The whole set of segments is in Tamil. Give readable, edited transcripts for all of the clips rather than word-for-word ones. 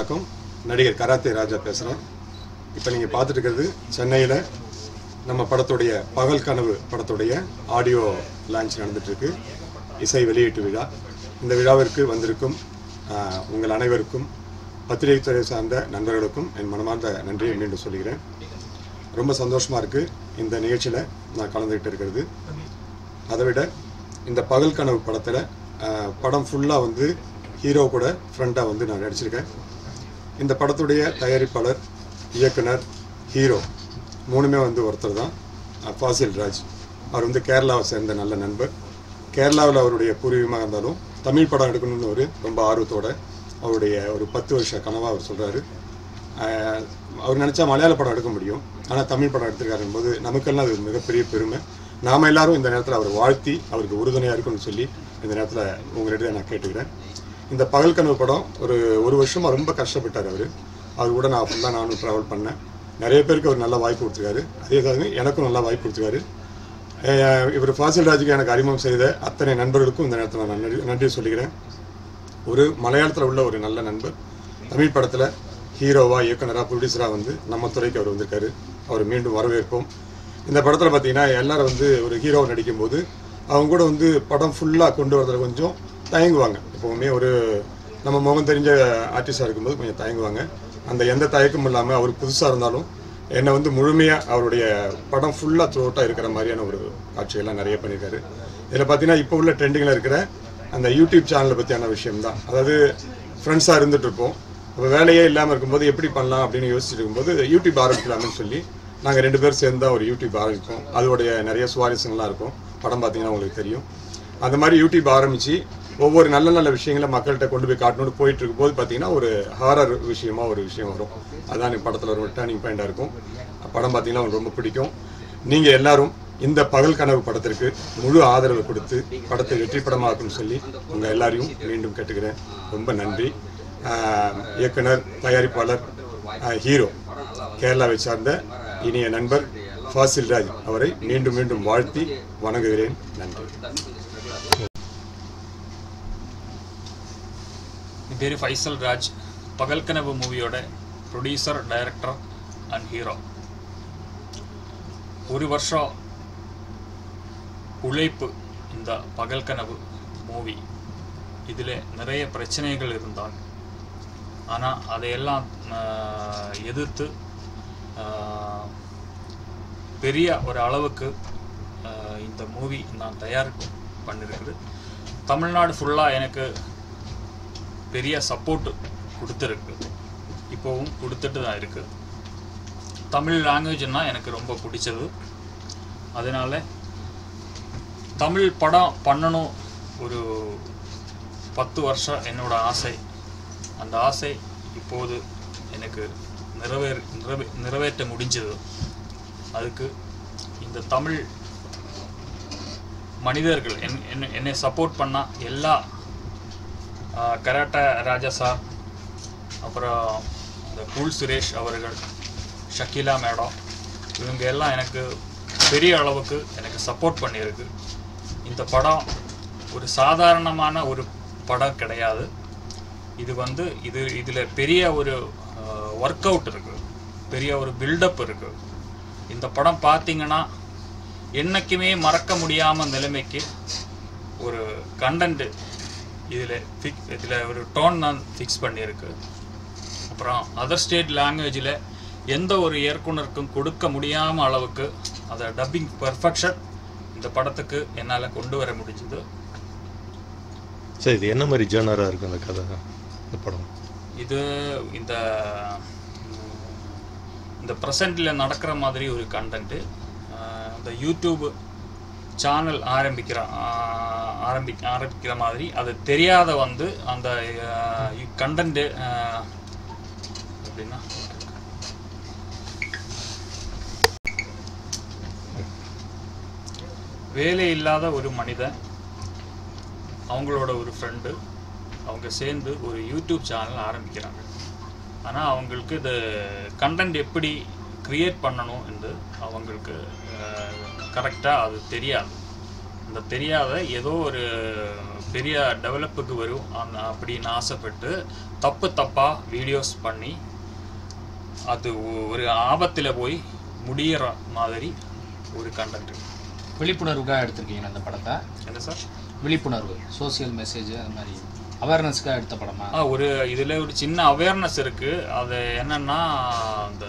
வணக்கம். நடிகர் கராத்தே ராஜா பேசுகிறேன். இப்போ நீங்கள் பார்த்துட்டு இருக்கிறது சென்னையில் நம்ம படத்துடைய பகல் கனவு படத்துடைய ஆடியோ லான்ச் நடந்துகிட்ருக்கு. இசை வெளியீட்டு விழா. இந்த விழாவிற்கு வந்திருக்கும் உங்கள் அனைவருக்கும் பத்திரிகை துறை சார்ந்த நண்பர்களுக்கும் என் மனமார்ந்த நன்றியை மீண்டும் சொல்லிக்கிறேன். ரொம்ப சந்தோஷமாக இருக்குது இந்த நிகழ்ச்சியில் நான் கலந்துக்கிட்டு இருக்கிறது. அதை விட இந்த பகல் கனவு படத்தில் படம் ஃபுல்லாக வந்து ஹீரோ கூட ஃப்ரெண்டாக வந்து நான் நடிச்சிருக்கேன். இந்த படத்துடைய தயாரிப்பாளர், இயக்குனர், ஹீரோ மூணுமே வந்து ஒருத்தர் தான், ஃபாசில் ராஜ். அவர் வந்து கேரளாவை சேர்ந்த நல்ல நண்பர். கேரளாவில் அவருடைய பூர்வீகமாக இருந்தாலும் தமிழ் படம் எடுக்கணும்னு ஒரு ரொம்ப ஆர்வத்தோடு அவருடைய ஒரு 10 வருஷ கனவாக அவர் சொல்கிறாரு. அவர் நினச்சா மலையாள படம் எடுக்க முடியும், ஆனால் தமிழ் படம் எடுத்திருக்காருன்னு போது நமக்கெல்லாம் அது மிகப்பெரிய பெருமை. நாம் எல்லாரும் இந்த நேரத்தில் அவர் வாழ்த்தி அவருக்கு உறுதுணையாக இருக்குன்னு சொல்லி இந்த நேரத்தில் உங்களிடையே நான் கேட்டுக்கிறேன். இந்த பகல் கனவு படம் ஒரு வருஷமாக ரொம்ப கஷ்டப்பட்டார் அவர் கூட நான் ஃபுல்லாக நானும் ட்ராவல் பண்ணேன். நிறைய பேருக்கு அவர் நல்ல வாய்ப்பு கொடுத்துருக்காரு. அதே மாதிரி எனக்கும் நல்லா வாய்ப்பு கொடுத்துருக்காரு. இவர் ஃபாசில் ராஜுக்கு எனக்கு அறிமுகம் செய்த அத்தனை நண்பர்களுக்கும் இந்த நேரத்தில் நான் நன்றி சொல்லிக்கிறேன். ஒரு மலையாளத்தில் உள்ள ஒரு நல்ல நண்பர் தமிழ் படத்தில் ஹீரோவாக, இயக்குனராக, ப்ரொடியூசராக வந்து நம்ம துறைக்கு அவர் வந்திருக்காரு. அவர் மீண்டும் வரவேற்போம். இந்த படத்தில் பார்த்தீங்கன்னா எல்லோரும் வந்து ஒரு ஹீரோவை நடிக்கும்போது அவங்க கூட வந்து படம் ஃபுல்லாக கொண்டு வரதில் கொஞ்சம் தயங்குவாங்க. எப்போவுமே ஒரு நம்ம முகம் தெரிஞ்ச ஆர்டிஸ்டாக இருக்கும்போது கொஞ்சம் தயங்குவாங்க. அந்த எந்த தயக்கமும் இல்லாமல் அவர் புதுசாக இருந்தாலும் என்னை வந்து முழுமையாக அவருடைய படம் ஃபுல்லாக த்ரூஅவுட்டாக இருக்கிற மாதிரியான ஒரு காட்சிகள்லாம் நிறைய பண்ணியிருக்காரு. இதில் பார்த்தீங்கன்னா இப்போ உள்ள ட்ரெண்டிங்கில் இருக்கிற அந்த யூடியூப் சேனலை பற்றியான விஷயம்தான். அதாவது ஃப்ரெண்ட்ஸாக இருந்துகிட்டு இருப்போம், இப்போ வேலையே இல்லாமல் இருக்கும்போது எப்படி பண்ணலாம் அப்படின்னு யோசிச்சுட்டு இருக்கும்போது யூடியூப் ஆரம்பிக்கலாம்னு சொல்லி நாங்கள் 2 பேர் சேர்ந்து தான் ஒரு யூடியூப் ஆரம்பிப்போம். அதோடைய நிறைய சுவாரஸ்யங்கள்லாம் இருக்கும். படம் பார்த்தீங்கன்னா உங்களுக்கு தெரியும். அந்த மாதிரி யூடியூப் ஆரம்பித்து ஒவ்வொரு நல்ல நல்ல விஷயங்களை மக்கள்கிட்ட கொண்டு போய் காட்டணும்னு போயிட்டு இருக்கும்போது பார்த்தீங்கன்னா ஒரு ஹாரர் விஷயமா ஒரு விஷயம் வரும். அதுதான் படத்தில் ஒரு டர்னிங் பாயிண்டாக இருக்கும். படம் பார்த்தீங்கன்னா உங்களுக்கு ரொம்ப பிடிக்கும். நீங்கள் எல்லாரும் இந்த பகல் கனவு படத்திற்கு முழு ஆதரவு கொடுத்து படத்தை வெற்றி படமாக்குன்னு சொல்லி உங்கள் எல்லாரையும் மீண்டும் கேட்டுக்கிறேன். ரொம்ப நன்றி. இயக்குனர், தயாரிப்பாளர், ஹீரோ கேரளாவை சார்ந்த இனிய நண்பர் ஃபாசில் ராஜ் அவரை மீண்டும் மீண்டும் வாழ்த்தி வணங்குகிறேன். நன்றி. என் பேர் ஃபைசல் ராஜ். பகல் கனவு மூவியோட ப்ரொடியூசர், டைரக்டர் அண்ட் ஹீரோ. ஒரு வருஷம் உழைப்பு இந்த பகல் கனவு மூவி. இதில் நிறைய பிரச்சனைகள் இருந்தால், ஆனால் அதையெல்லாம் எதிர்த்து பெரிய ஒரு அளவுக்கு இந்த மூவி நான் தயார் பண்ணியிருக்குது. தமிழ்நாடு ஃபுல்லாக எனக்கு பெரிய சப்போர்ட்டு கொடுத்துருக்கு, இப்போவும் கொடுத்துட்டு தான் இருக்குது. தமிழ் லாங்குவேஜ்னால் எனக்கு ரொம்ப பிடிச்சது. அதனால் தமிழ் படம் பண்ணணும் ஒரு 10 வருஷம் என்னோட ஆசை. அந்த ஆசை இப்போது எனக்கு நிறைவேற்ற முடிஞ்சது. அதுக்கு இந்த தமிழ் மனிதர்கள் என்னை சப்போர்ட் பண்ணால் எல்லா கராட்டே ராஜா சார், அப்புறம் இந்த கூல் சுரேஷ் அவர்கள், ஷக்கீலா மேடம், இவங்க எல்லாம் எனக்கு பெரிய அளவுக்கு எனக்கு சப்போர்ட் பண்ணியிருக்கு. இந்த படம் ஒரு சாதாரணமான ஒரு படம் கிடையாது. இது வந்து இதில் பெரிய ஒரு ஒர்க் அவுட் இருக்குது, பெரிய ஒரு பில்டப் இருக்குது. இந்த படம் பார்த்தீங்கன்னா என்றைக்குமே மறக்க முடியாமல் நிலைமைக்கு ஒரு கண்டென்ட்டு இதில் ஒரு டோன் நான் ஃபிக்ஸ் பண்ணியிருக்கு. அப்புறம் அதர் ஸ்டேட் லாங்குவேஜில் எந்த ஒரு இயக்குனருக்கும் கொடுக்க முடியாமல் அளவுக்கு அதை டப்பிங் பர்ஃபெக்ஷன் இந்த படத்துக்கு என்னால் கொண்டு வர முடிஞ்சுது. சரி, இது என்ன மாதிரி ஜேனராக இருக்குது அந்த கதை, இந்த படம்? இது இந்த ப்ரெசண்டில் நடக்கிற மாதிரி ஒரு கண்டென்ட்டு. இந்த யூடியூப் சேனல் ஆரம்பிக்கிற மாதிரி அது தெரியாத வந்து அந்த கண்டென்ட்டு எப்படின்னா, வேலை இல்லாத ஒரு மனிதன், அவங்களோட ஒரு ஃப்ரெண்டு, அவங்க சேர்ந்து ஒரு யூடியூப் சேனல் ஆரம்பிக்கிறாங்க. ஆனால் அவங்களுக்கு இது கண்டென்ட் எப்படி க்ரியேட் பண்ணணும் என்று அவங்களுக்கு கரெக்டாக அது தெரியாது. இந்த தெரியாத ஏதோ ஒரு பெரிய டெவலப்புக்கு வரும் அப்படின்னு ஆசைப்பட்டு தப்பாக வீடியோஸ் பண்ணி அது ஒரு ஆபத்தில் போய் முடிகிற மாதிரி ஒரு கண்டென்ட். விழிப்புணர்வுக்காக எடுத்திருக்கீங்க அந்த படத்தை? என்ன சார்? விழிப்புணர்வு, சோசியல் மெசேஜ், அது மாதிரி அவேர்னஸ்க்காக எடுத்த படமா? ஒரு இதில் ஒரு சின்ன அவேர்னஸ் இருக்குது. அது என்னென்னா, அந்த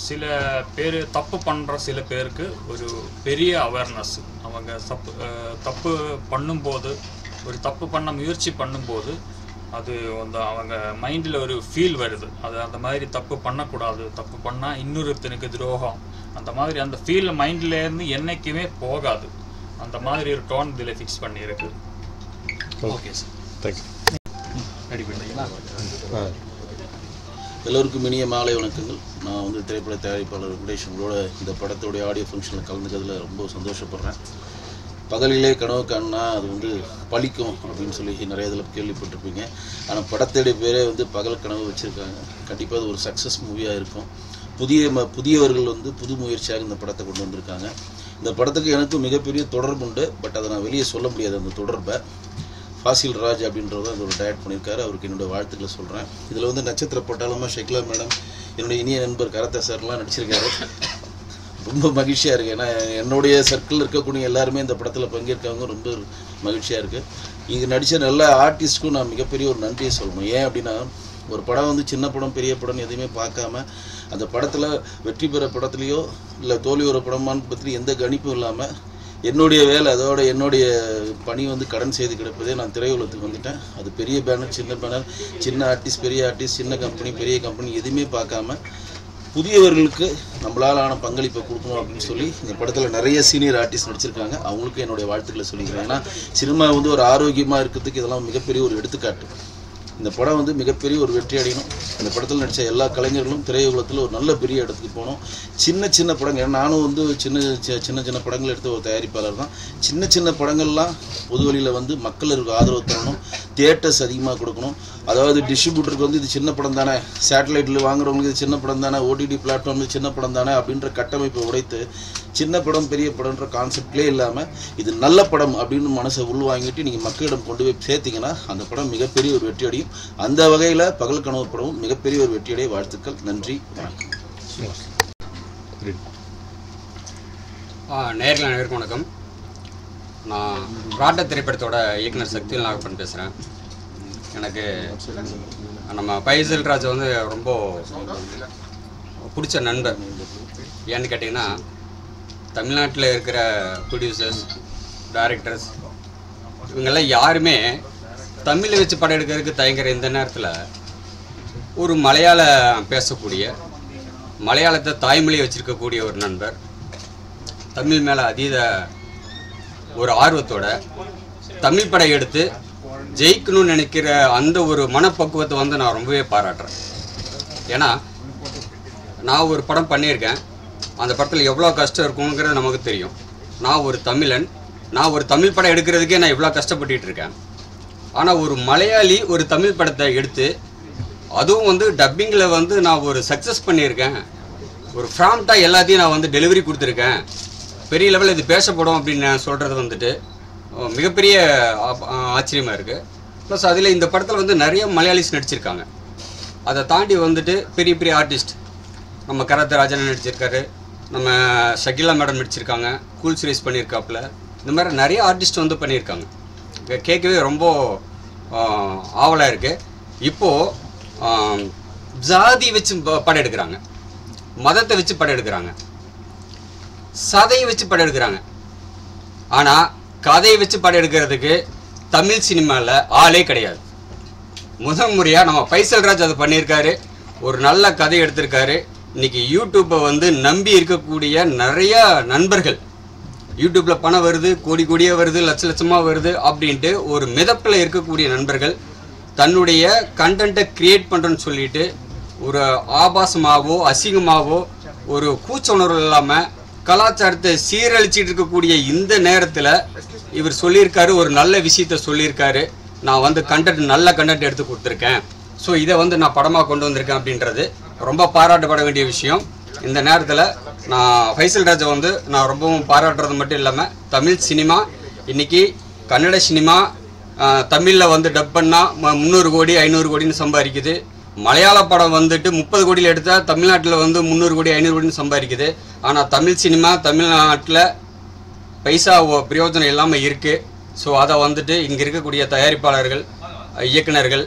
சில பேர் தப்பு பண்ணுற சில பேருக்கு ஒரு பெரிய அவேர்னஸ். அவங்க தப்பு பண்ணும்போது, ஒரு தப்பு பண்ண முயற்சி பண்ணும்போது அது வந்து அவங்க மைண்டில் ஒரு ஃபீல் வருது. அது அந்த மாதிரி தப்பு பண்ணக்கூடாது, தப்பு பண்ணால் இன்னொருத்தனுக்கு துரோகம், அந்த மாதிரி அந்த ஃபீல் மைண்ட்லேருந்து என்றைக்குமே போகாது. அந்த மாதிரி ஒரு டோன் இதில் ஃபிக்ஸ் பண்ணியிருக்கு. Okay sir, thank you. ரெடி பண்ணுறீங்களா? எல்லோருக்கும் இனிய மாலை வணக்கங்கள். நான் வந்து திரைப்பட தயாரிப்பாளர் வெங்கடேஷனோட இந்த படத்தோடைய ஆடியோ ஃபங்க்ஷனில் கலந்துக்கிறதுல ரொம்ப சந்தோஷப்படுறேன். பகலிலே கனவு காணா அது வந்து பழிக்கும் அப்படின்னு சொல்லி நிறைய இதில் கேள்விப்பட்டிருப்பீங்க. ஆனால் படத்தோடைய பேரே வந்து பகல் கனவு வச்சுருக்காங்க. கண்டிப்பாக அது ஒரு சக்ஸஸ் மூவியாக இருக்கும். புதியவர்கள் வந்து புது முயற்சியாக இந்த படத்தை கொண்டு வந்திருக்காங்க. இந்த படத்துக்கு எனக்கும் மிகப்பெரிய தொடர்பு உண்டு. பட் அதை நான் வெளியே சொல்ல முடியாது. அந்த தொடர்பை ஃபாசில் ராஜ் அப்படின்றத அதோட டைரக்ட் பண்ணியிருக்காரு. அவருக்கு என்னுடைய வாழ்த்துக்களை சொல்கிறேன். இதில் வந்து நட்சத்திர பட்டாளமாக ஷக்கிலா மேடம், என்னுடைய இனிய நண்பர் கராத்தே சார்லாம் நடிச்சிருக்காரு. ரொம்ப மகிழ்ச்சியாக இருக்குது. ஏன்னா என்னுடைய சர்க்கிள் இருக்கக்கூடிய எல்லாருமே இந்த படத்தில் பங்கேற்கவங்க ரொம்ப மகிழ்ச்சியாக இருக்குது. இங்கே நடித்த நல்ல ஆர்டிஸ்ட்டுக்கும் நான் மிகப்பெரிய ஒரு நன்றியை சொல்லணும். ஏன் அப்படின்னா, ஒரு படம் வந்து சின்ன படம் பெரிய படம் எதுவுமே பார்க்காம அந்த படத்தில் வெற்றி பெற படத்துலையோ இல்லை தோல்வி ஒரு படமான்னு பற்றி எந்த கணிப்பும் இல்லாமல் என்னுடைய வேலை, அதோட என்னுடைய பணி வந்து கடன் செய்து கிடப்பதே நான் திரையுலகத்துக்கு வந்துட்டேன். அது பெரிய பேனர், சின்ன பேனர், சின்ன ஆர்டிஸ்ட், பெரிய ஆர்டிஸ்ட், சின்ன கம்பெனி, பெரிய கம்பெனி எதுவுமே பார்க்காம புதியவர்களுக்கு நம்மளால் ஆன பங்களிப்பை கொடுக்கணும் அப்படின்னு சொல்லி இந்த படத்தில் நிறைய சீனியர் ஆர்டிஸ்ட் நடிச்சிருக்காங்க. அவங்களுக்கு என்னுடைய வாழ்த்துக்களை சொல்லிக்கிறேன். ஏன்னா சினிமா வந்து ஒரு ஆரோக்கியமாக இருக்கிறதுக்கு இதெல்லாம் மிகப்பெரிய ஒரு எடுத்துக்காட்டு. இந்த படம் வந்து மிகப்பெரிய ஒரு வெற்றி அடையணும். இந்த படத்தில் நடித்த எல்லா கலைஞர்களும் திரையுலகத்தில் ஒரு நல்ல பெரிய இடத்துக்கு போகணும். சின்ன சின்ன படங்கள், நானும் வந்து சின்ன படங்கள் எடுத்த ஒரு தயாரிப்பாளர் தான். சின்ன படங்கள்லாம் பொது வழியில் வந்து மக்களுக்கு ஆதரவு தரணும். தியேட்டர்ஸ் அதிகமாக கொடுக்கணும். அதாவது டிஸ்ட்ரிபியூட்டருக்கு வந்து இது சின்ன படம் தானே, சேட்டலைட்டில் வாங்குறவங்களுக்கு இது சின்ன படம் தானே, ஓடிடி பிளாட்ஃபார்மில் சின்ன படம் தானே அப்படின்ற கட்டமைப்பை உடைத்து சின்ன படம் பெரிய படம்ன்ற கான்செப்ட்லேயே இல்லாமல் இது நல்ல படம் அப்படின்னு மனசை உள்வாங்கிட்டு நீங்கள் மக்களிடம் கொண்டு போய் சேர்த்திங்கன்னா அந்த படம் மிகப்பெரிய ஒரு வெற்றி அடையும். அந்த வகையில் பகல் கனவு படமும் மிகப்பெரிய ஒரு வெற்றியடைய வாழ்த்துக்கள். நன்றி, வணக்கம். நேருக்கு வணக்கம். நான் ராட்டா திரைப்படத்தோட இயக்குனர் சக்திவேல் நாகப்பன் பேசுகிறேன். எனக்கு நம்ம ஃபைசல் ராஜ் வந்து ரொம்ப பிடிச்ச நண்பர். ஏன்னு கேட்டிங்கன்னா, தமிழ்நாட்டில் இருக்கிற ப்ரொடியூசர்ஸ், டைரக்டர்ஸ் இவங்கெல்லாம் யாருமே தமிழை வச்சு படம் எடுக்கிறதுக்கு தயங்குற இந்த நேரத்தில் ஒரு மலையாளம் பேசக்கூடிய, மலையாளத்தை தாய்மொழியை வச்சுருக்கக்கூடிய ஒரு நண்பர், தமிழ் மேலே அதீத ஒரு ஆர்வத்தோட தமிழ் படம் எடுத்து ஜெயிக்கணும்னு நினைக்கிற அந்த ஒரு மனப்பக்குவத்தை வந்து நான் ரொம்பவே பாராட்டுறேன். ஏன்னா நான் ஒரு படம் பண்ணியிருக்கேன். அந்த படத்தில் எவ்வளோ கஷ்டம் இருக்குங்கிறது நமக்கு தெரியும். நான் ஒரு தமிழன், நான் ஒரு தமிழ் படம் எடுக்கிறதுக்கே நான் இவ்வளோ கஷ்டப்பட்டுட்டு இருக்கேன். ஆனால் ஒரு மலையாளி ஒரு தமிழ் படத்தை எடுத்து, அதுவும் வந்து டப்பிங்கில் வந்து நான் ஒரு சக்ஸஸ் பண்ணியிருக்கேன். ஒரு ஃப்ராம்ட்டாக எல்லாத்தையும் நான் வந்து டெலிவரி கொடுத்துருக்கேன். பெரிய லெவலில் இது பேசப்படும் அப்படின்னு நான் சொல்கிறது வந்துட்டு மிகப்பெரிய ஆச்சரியமாக இருக்குது. ப்ளஸ் அதில் இந்த படத்தில் வந்து நிறைய மலையாளிஸ் நடிச்சிருக்காங்க. அதை தாண்டி வந்துட்டு பெரிய பெரிய ஆர்டிஸ்ட், நம்ம கராத்தே ராஜன் நடிச்சிருக்காரு, நம்ம ஷக்கிலா மேடம் நடிச்சிருக்காங்க, கூல் சீரிஸ் பண்ணியிருக்காப்புல, இந்த மாதிரி நிறைய ஆர்டிஸ்ட் வந்து பண்ணியிருக்காங்க. கேட்கவே ரொம்ப ஆவலாக இருக்குது. இப்போது ஜாதி வச்சு படம் எடுக்கிறாங்க, மதத்தை வச்சு படம் எடுக்கிறாங்க, சதையை வச்சு படம் எடுக்கிறாங்க. ஆனால் கதையை வச்சு படம் எடுக்கிறதுக்கு தமிழ் சினிமாவில் ஆளே கிடையாது. முதல் முறையாக நம்ம ஃபைசல் ராஜ் அதை பண்ணியிருக்காரு. ஒரு நல்ல கதை எடுத்திருக்காரு. இன்றைக்கி யூடியூப்பை வந்து நம்பி இருக்கக்கூடிய நிறைய நண்பர்கள், யூடியூப்பில் பணம் வருது, கோடி கோடியாக வருது, லட்ச லட்சமாக வருது அப்படின்ட்டு ஒரு மிதப்பில் இருக்கக்கூடிய நண்பர்கள் தன்னுடைய கண்டென்ட்டை க்ரியேட் பண்ணுறேன்னு சொல்லிட்டு ஒரு ஆபாசமாகவோ அசிங்கமாகவோ ஒரு கூச்ச உணர்வு இல்லாமல் கலாச்சாரத்தை சீரழிச்சிட்டு இருக்கக்கூடிய இந்த நேரத்தில் இவர் சொல்லியிருக்காரு, ஒரு நல்ல விஷயத்த சொல்லியிருக்காரு. நான் வந்து நல்ல கண்டென்ட் எடுத்து கொடுத்துருக்கேன், ஸோ இதை வந்து நான் படமாக கொண்டு வந்திருக்கேன் அப்படின்றது ரொம்ப பாராட்டப்பட வேண்டிய விஷயம். இந்த நேரத்தில் நான் ஃபைசல் ராஜை வந்து நான் ரொம்பவும் பாராட்டுறது மட்டும் இல்லாமல் தமிழ் சினிமா இன்றைக்கி கன்னட சினிமா தமிழில் வந்து டப் பண்ணால் 300 கோடி 500 கோடின்னு சம்பாதிக்குது. மலையாள படம் வந்துட்டு 30 கோடியில் எடுத்தால் தமிழ்நாட்டில் வந்து 300 கோடி 500 கோடின்னு சம்பாதிக்குது. ஆனால் தமிழ் சினிமா தமிழ்நாட்டில் பைசா பிரயோஜனம் இல்லாமல் இருக்குது. ஸோ அதை வந்துட்டு இங்கே இருக்கக்கூடிய தயாரிப்பாளர்கள் இயக்குநர்கள்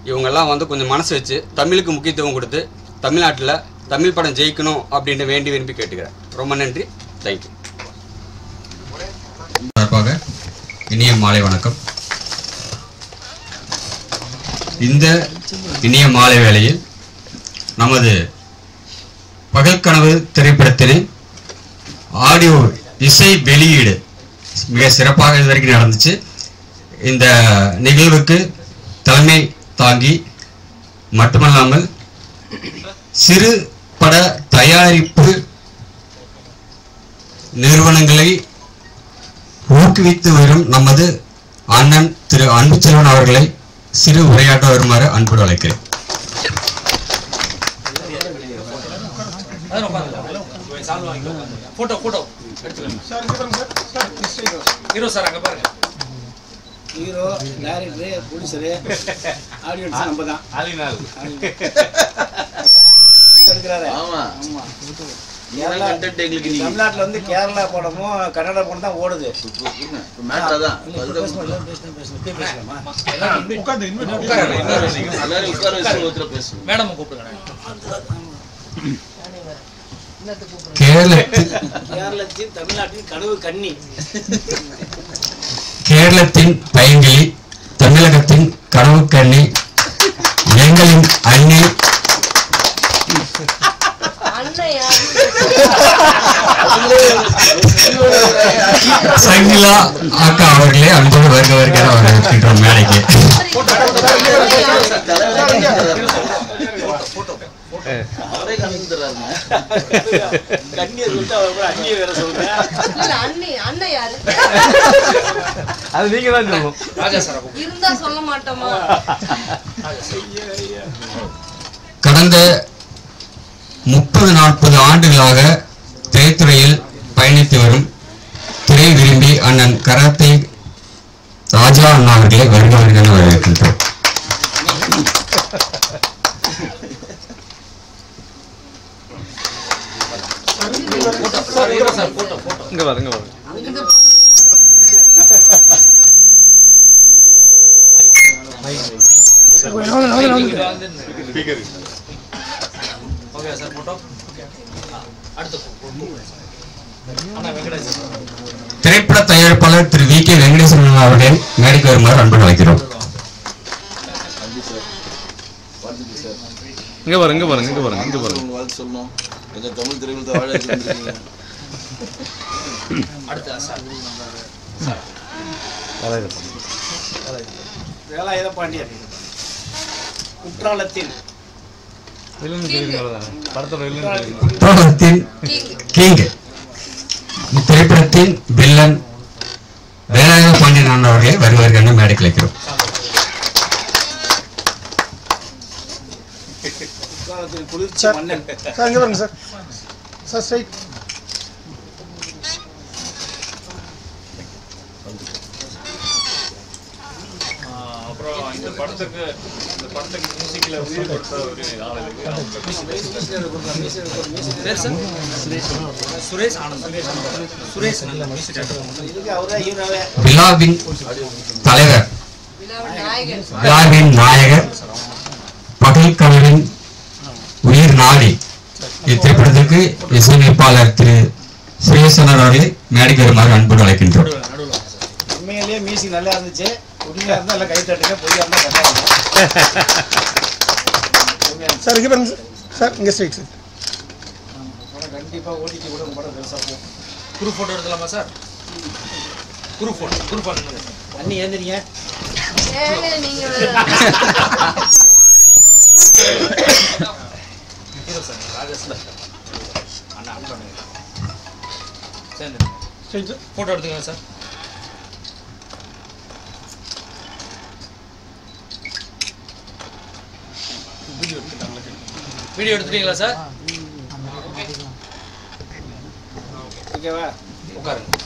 இவங்கெல்லாம் வந்து கொஞ்சம் மனசு வச்சு தமிழுக்கு முக்கியத்துவம் கொடுத்து தமிழ்நாட்டில் தமிழ் படம் ஜெயிக்கணும் அப்படின்னு விரும்பி கேட்டுக்கிறேன். ரொம்ப நன்றி. தேங்க்யூ. சார்பாக இனிய மாலை வணக்கம். இந்த இனிய மாலை வேளையில் நமது பகல் கனவு திரைப்படத்தின் ஆடியோ இசை வெளியீடு மிக சிறப்பாக இது வரைக்கும் நடந்துச்சு. இந்த நிகழ்வுக்கு தலைமை தாங்கி மட்டுமல்லாமல் சிறு பட தயாரிப்பு நிறுவனங்களை ஊக்குவித்து வரும் நமது அண்ணன் திரு அன்புச்செல்வன் அவர்களை சிறு உரையாற்ற வருமாறு அன்போடு அழைக்கிறேன். ஹீரோ, டைரக்டர், ப்ரொடியூசரு, ஆடியன்ஸ் நம்ம தான் எடுக்கிறாரு. ஆமா ஆமா. தமிழ்நாட்டில் வந்து கேரளா படமும் கன்னடா படம் தான் ஓடுது. கேரளத்தின் தமிழ்நாட்டின் கனவு கன்னி, கேரளத்தின் பைங்கிளி, தமிழகத்தின் கனவு கண்ணி, எங்களின் அண்ணி சங்கிலா அக்கா அவர்களே அன்போடு வருக வருகிற வரவேற்கின்றோம் மேடைக்கு. கடந்த 30-40 ஆண்டுகளாக திரைத்துறையில் பயணித்து வரும் திரை விரும்பி அண்ணன் கராத்தே ராஜா அண்ணா அவர்களை வருக வருகிற வரவேற்கின்றோம். திரைப்பட தயாரிப்பாளர் திரு வி.கே. வெங்கடேசன் அவர்கள் மேடைக்கு வருமாறு அன்போடு அழைக்கிறோம். தமிழ் திரைப்படத்தை வேலாயுத பாண்டியன் குற்றாலத்தின் கிங் திரைப்படத்தின் வில்லன் வேலாயுத பாண்டியன் அவர்களை வருவார்கள் மேடைக்கு வைக்கிறோம். குளிர்ச்சி மன்னன் அப்புறம் இந்த படத்துக்கு மியூசிக்ல உயிர் கொடுத்த ஒரு ஆள் சுரேஷ் ஆனந்த். விழாவின் தலைவர், விழாவின் நாயகர், பகல் கனவின் உயிர் நாடி இத்திரைப்படத்திற்கு இசையமைப்பாளர் திரு சுரேசன் அவர்களை மேடைக்கு வருமாறு அன்போடு அழைக்கின்றோம். உண்மையிலேயே மியூசிக் நல்லா இருந்துச்சு. உண்மையா இருந்தா எல்லாம் கை தட்டுங்க, பொய்யா இருந்தா கட்டாங்க. சார் இங்கே பாருங்க சார், இங்கே ஸ்ட்ரைட் சார். கண்டிப்பா ஓடிக்கு கூட படம் பெருசா போகும். குரூப் ஃபோட்டோ எடுக்கலாமா சார்? குரூப் ஃபோட்டோ அண்ணி ஏந்திரிங்க. ஹீரோ சார் ராஜேஷ் அண்ணா அனுப்புங்க. சேர்ந்து ஸ்ட்ரைட் சார். ஃபோட்டோ எடுத்துக்கோங்க சார். வீடியோ எடுத்துட்டீங்களா சார்? ஓகேவா? உட்காருங்க.